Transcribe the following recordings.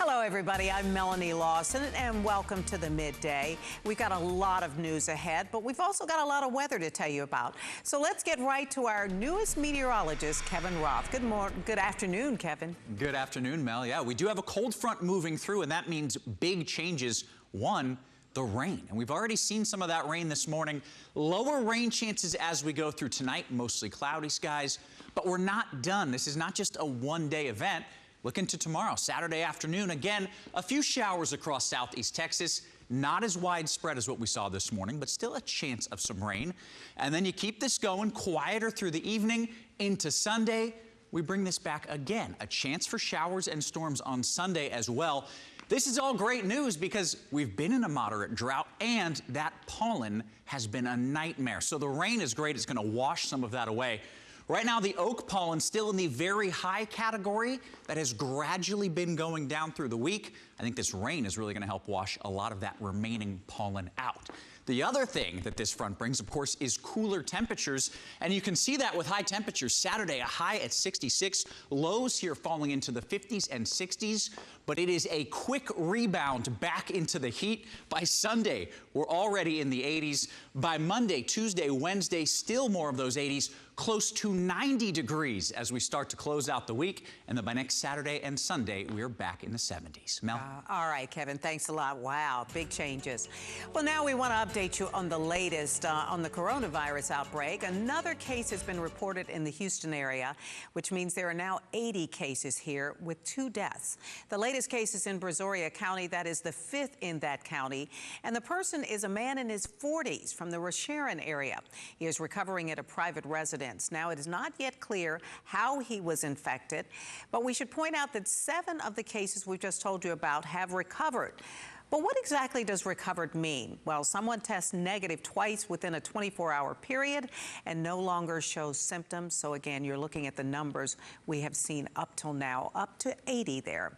Hello, everybody. I'm Melanie Lawson, and welcome to the Midday. We've got a lot of news ahead, but we've also got a lot of weather to tell you about. So let's get right to our newest meteorologist, Kevin Roth. Good afternoon, Kevin. Good afternoon, Mel. Yeah, we do have a cold front moving through, and that means big changes. One, the rain. And we've already seen some of that rain this morning. Lower rain chances as we go through tonight, mostly cloudy skies. But we're not done. This is not just a one-day event. Look into tomorrow, Saturday afternoon. Again, a few showers across southeast Texas. Not as widespread as what we saw this morning, but still a chance of some rain. And then you keep this going, quieter through the evening into Sunday. We bring this back again, a chance for showers and storms on Sunday as well. This is all great news because we've been in a moderate drought and that pollen has been a nightmare. So the rain is great. It's going to wash some of that away. Right now, the oak pollen still in the very high category that has gradually been going down through the week. I think this rain is really going to help wash a lot of that remaining pollen out. The other thing that this front brings, of course, is cooler temperatures. And you can see that with high temperatures. Saturday, a high at 66. Lows here falling into the 50s and 60s. But it is a quick rebound back into the heat. By Sunday, we're already in the 80s. By Monday, Tuesday, Wednesday, still more of those 80s. Close to 90 degrees as we start to close out the week. And then by next Saturday and Sunday, we're back in the 70s. Mel? All right, Kevin, thanks a lot. Wow, big changes. Well, now we want to update you on the latest on the coronavirus outbreak. Another case has been reported in the Houston area, which means there are now 80 cases here with 2 deaths. The latest case is in Brazoria County. That is the 5th in that county. And the person is a man in his 40s from the Rasharon area. He is recovering at a private residence. Now, it is not yet clear how he was infected, but we should point out that 7 of the cases we've just told you about have recovered. But what exactly does recovered mean? Well, someone tests negative twice within a 24-hour period and no longer shows symptoms. So again, you're looking at the numbers we have seen up till now, up to 80 there.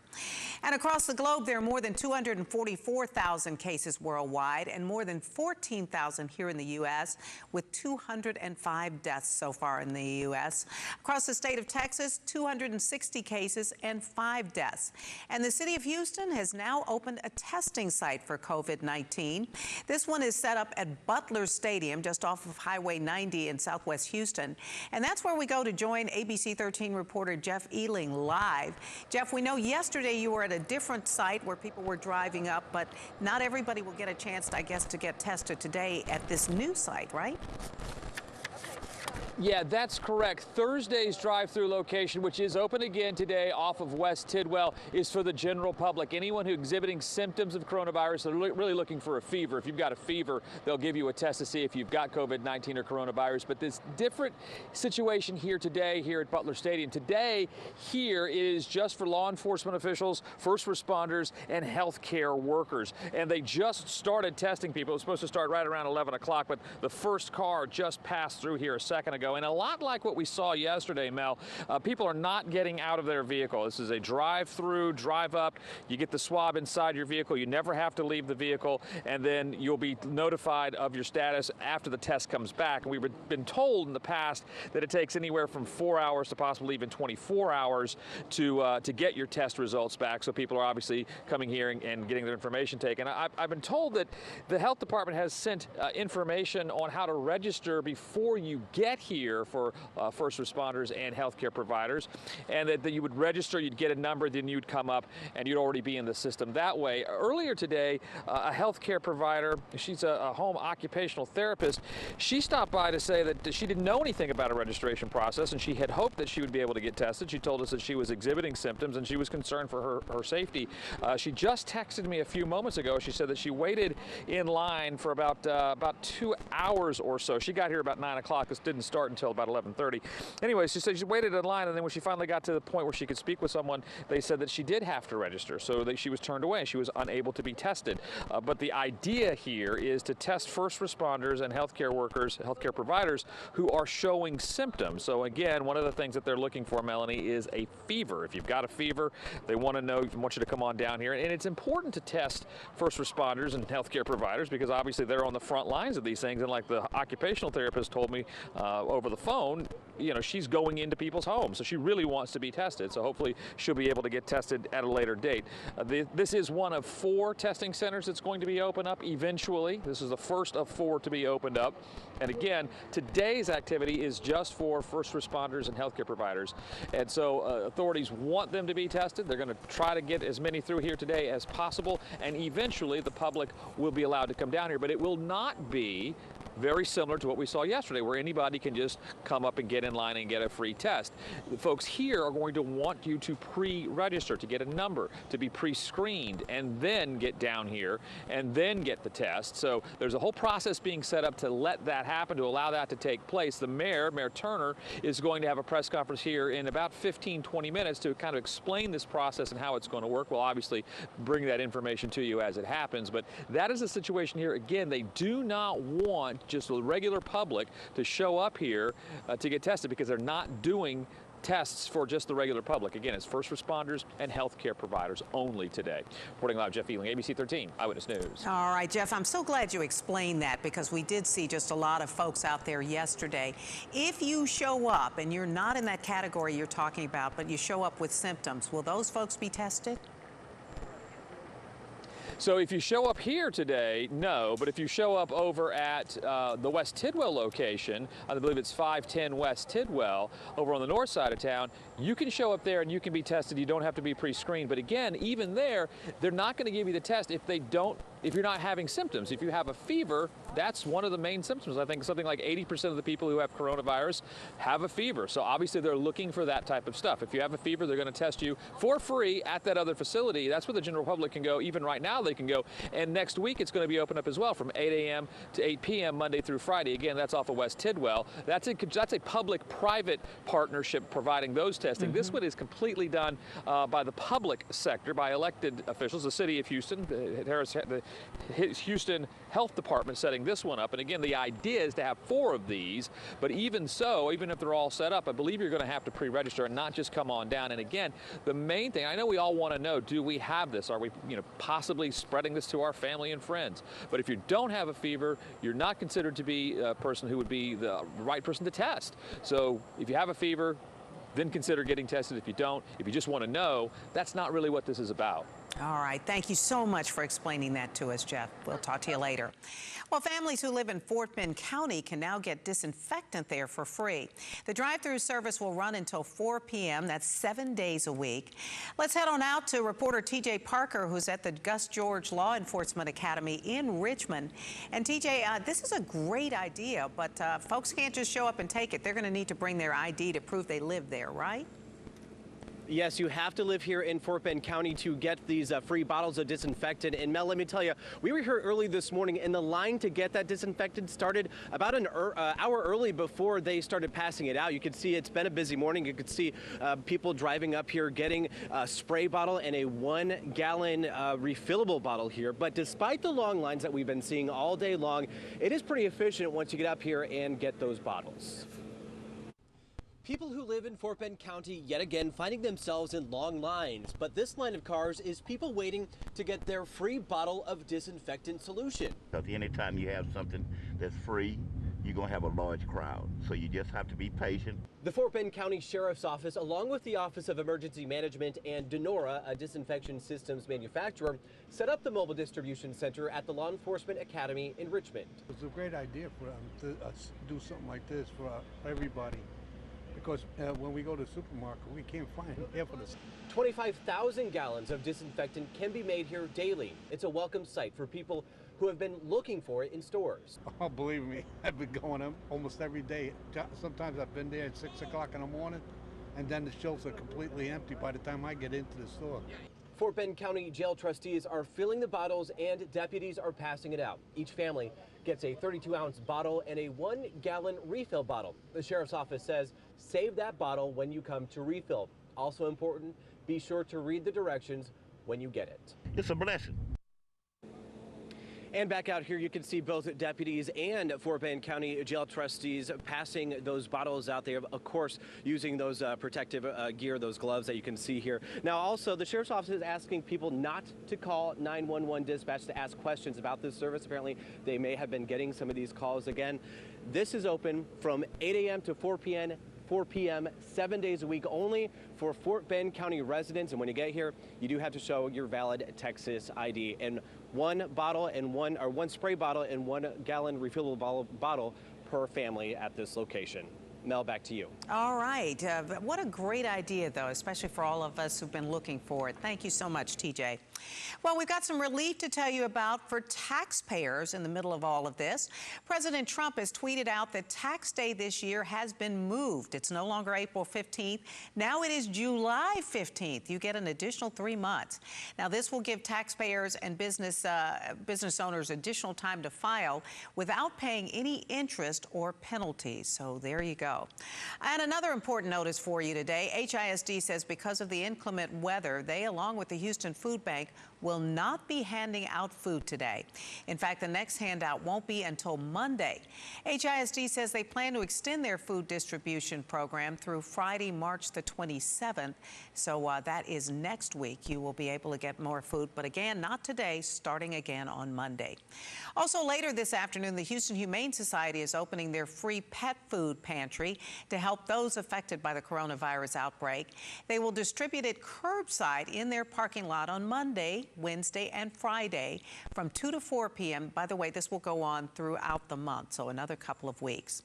And across the globe, there are more than 244,000 cases worldwide and more than 14,000 here in the U.S., with 205 deaths so far in the U.S. Across the state of Texas, 260 cases and 5 deaths. And the city of Houston has now opened a testing site for COVID-19. This one is set up at Butler Stadium, just off of Highway 90 in Southwest Houston. And that's where we go to join ABC 13 reporter Jeff Ealing live. Jeff, we know yesterday you were at a different site where people were driving up, but not everybody will get a chance, I guess, to get tested today at this new site, right? Yeah, that's correct. Thursday's drive-through location, which is open again today off of West Tidwell, is for the general public. Anyone who exhibiting symptoms of coronavirus, they're really looking for a fever. If you've got a fever, they'll give you a test to see if you've got COVID-19 or coronavirus. But this different situation here today, here at Butler Stadium. Today, here is just for law enforcement officials, first responders, and healthcare workers. And they just started testing people. It was supposed to start right around 11 o'clock, but the first car just passed through here a second ago. And a lot like what we saw yesterday, Mel, people are not getting out of their vehicle. This is a drive-through, drive-up. You get the swab inside your vehicle. You never have to leave the vehicle, and then you'll be notified of your status after the test comes back. And we've been told in the past that it takes anywhere from 4 hours to possibly even 24 hours to get your test results back. So people are obviously coming here and getting their information taken. I've been told that the health department has sent information on how to register before you get here for first responders and healthcare providers, and that you would register, you'd get a number, then you'd come up and you'd already be in the system that way. Earlier today, a healthcare provider, she's a home occupational therapist, she stopped by to say that she didn't know anything about a registration process and she had hoped that she would be able to get tested. She told us that she was exhibiting symptoms and she was concerned for her safety. She just texted me a few moments ago. She said that she waited in line for about 2 hours or so. She got here about 9 o'clock. This didn't start until about 11:30. Anyway, she said she waited in line, and then when she finally got to the point where she could speak with someone, they said that she did have to register, so that she was turned away. She was unable to be tested. But the idea here is to test first responders and healthcare workers, healthcare providers who are showing symptoms. So again, one of the things that they're looking for, Melanie, is a fever. If you've got a fever, they want to know, want you to come on down here. And it's important to test first responders and healthcare providers because obviously they're on the front lines of these things. And like the occupational therapist told me over the phone, you know, she's going into people's homes, so she really wants to be tested. So hopefully she'll be able to get tested at a later date. This is one of 4 testing centers that's going to be opened up eventually. This is the first of 4 to be opened up. And again, today's activity is just for first responders and healthcare providers. And so authorities want them to be tested. They're going to try to get as many through here today as possible. And eventually the public will be allowed to come down here. But it will not be very similar to what we saw yesterday, where anybody can just come up and get in line and get a free test. The folks here are going to want you to pre-register, to get a number, to be pre-screened, and then get down here and then get the test. So there's a whole process being set up to let that happen, to allow that to take place. The mayor, Mayor Turner, is going to have a press conference here in about 15-20 minutes to kind of explain this process and how it's going to work. We'll obviously bring that information to you as it happens, but that is the situation here. Again, they do not want just the regular public to show up here to get tested, because they're not doing tests for just the regular public. Again, it's first responders and healthcare providers only today. Reporting live, Jeff Ealing, ABC 13 Eyewitness News. All right, Jeff, I'm so glad you explained that, because we did see just a lot of folks out there yesterday. If you show up and you're not in that category you're talking about, but you show up with symptoms, will those folks be tested? So if you show up here today, no, but if you show up over at the West Tidwell location, I believe it's 510 West Tidwell, over on the north side of town, you can show up there and you can be tested. You don't have to be pre-screened. But again, even there, they're not going to give you the test if you're not having symptoms. If you have a fever, that's one of the main symptoms. I think something like 80% of the people who have coronavirus have a fever. So obviously they're looking for that type of stuff. If you have a fever, they're going to test you for free at that other facility. That's where the general public can go. Even right now they can go. And next week it's going to be open up as well from 8 a.m. to 8 p.m. Monday through Friday. Again, that's off of West Tidwell. That's a public-private partnership providing those testing. This one is completely done by the public sector, by elected officials. The city of Houston, the Houston Health Department setting this one up. And again, the idea is to have 4 of these, but even so, even if they're all set up, I believe you're going to have to pre-register and not just come on down. And again, the main thing, I know we all want to know, do we have this? Are we, possibly spreading this to our family and friends? But if you don't have a fever, you're not considered to be a person who would be the right person to test. So if you have a fever, then consider getting tested. If you don't, if you just want to know, that's not really what this is about. All right. Thank you so much for explaining that to us, Jeff. We'll talk to you later. Well, families who live in Fort Bend County can now get disinfectant there for free. The drive-through service will run until 4 p.m. That's 7 days a week. Let's head on out to reporter TJ Parker, who's at the Gus George Law Enforcement Academy in Richmond. And TJ, this is a great idea, but folks can't just show up and take it. They're going to need to bring their ID to prove they live there, right? Yes, you have to live here in Fort Bend County to get these free bottles of disinfectant. And Mel, let me tell you, we were here early this morning, and the line to get that disinfectant started about an hour early before they started passing it out. You could see it's been a busy morning. You could see people driving up here getting a spray bottle and a 1-gallon refillable bottle here. But despite the long lines that we've been seeing all day long, it is pretty efficient once you get up here and get those bottles. People who live in Fort Bend County yet again finding themselves in long lines, but this line of cars is people waiting to get their free bottle of disinfectant solution. Because anytime you have something that's free, you're going to have a large crowd, so you just have to be patient. The Fort Bend County Sheriff's Office, along with the Office of Emergency Management and Denora, a disinfection systems manufacturer, set up the mobile distribution center at the Law Enforcement Academy in Richmond. It's a great idea for them to do something like this for everybody. Because when we go to the supermarket, we can't find half of this. 25,000 gallons of disinfectant can be made here daily. It's a welcome sight for people who have been looking for it in stores. Oh, believe me, I've been going up almost every day. Sometimes I've been there at 6 o'clock in the morning, and then the shelves are completely empty by the time I get into the store. Fort Bend County jail trustees are filling the bottles and deputies are passing it out. Each family gets a 32-ounce bottle and a 1-gallon refill bottle. The sheriff's office says save that bottle when you come to refill. Also important, be sure to read the directions when you get it. It's a blessing. And back out here, you can see both deputies and Fort Bend County jail trustees passing those bottles out there, of course, using those protective gear, those gloves that you can see here. Now, also, the Sheriff's Office is asking people not to call 911 dispatch to ask questions about this service. Apparently, they may have been getting some of these calls again. This is open from 8 a.m. to 4 p.m., 7 days a week, only for Fort Bend County residents. And when you get here, you do have to show your valid Texas ID. And one spray bottle and 1 gallon refillable bottle per family at this location. Mel, back to you. All right. What a great idea, though, especially for all of us who've been looking for it. Thank you so much, TJ. Well, we've got some relief to tell you about for taxpayers in the middle of all of this. President Trump has tweeted out that tax day this year has been moved. It's no longer April 15th. Now it is July 15th. You get an additional 3 months. Now, this will give taxpayers and business owners additional time to file without paying any interest or penalties. So there you go. And another important notice for you today. HISD says because of the inclement weather, they, along with the Houston Food Bank, will not be handing out food today. In fact, the next handout won't be until Monday. HISD says they plan to extend their food distribution program through Friday, March the 27th. So that is next week. You will be able to get more food, but again, not today, starting again on Monday. Also later this afternoon, the Houston Humane Society is opening their free pet food pantry to help those affected by the coronavirus outbreak. They will distribute it curbside in their parking lot on Monday, Wednesday, and Friday from 2 to 4 p.m. By the way, this will go on throughout the month, so another couple of weeks.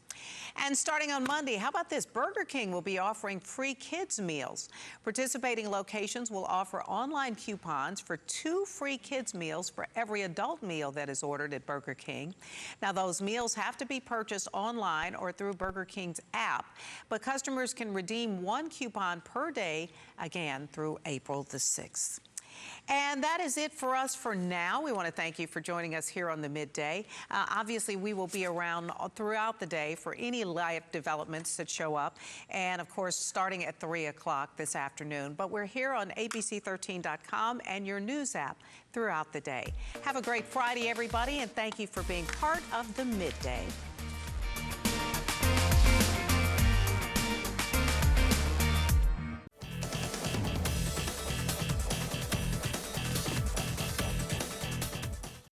And starting on Monday, how about this? Burger King will be offering free kids meals. Participating locations will offer online coupons for 2 free kids meals for every adult meal that is ordered at Burger King. Now, those meals have to be purchased online or through Burger King's app, but customers can redeem 1 coupon per day, again, through April the 6th. And that is it for us for now. We want to thank you for joining us here on the Midday. Obviously, we will be around throughout the day for any live developments that show up. And of course, starting at 3 o'clock this afternoon. But we're here on ABC13.com and your news app throughout the day. Have a great Friday, everybody, and thank you for being part of the Midday.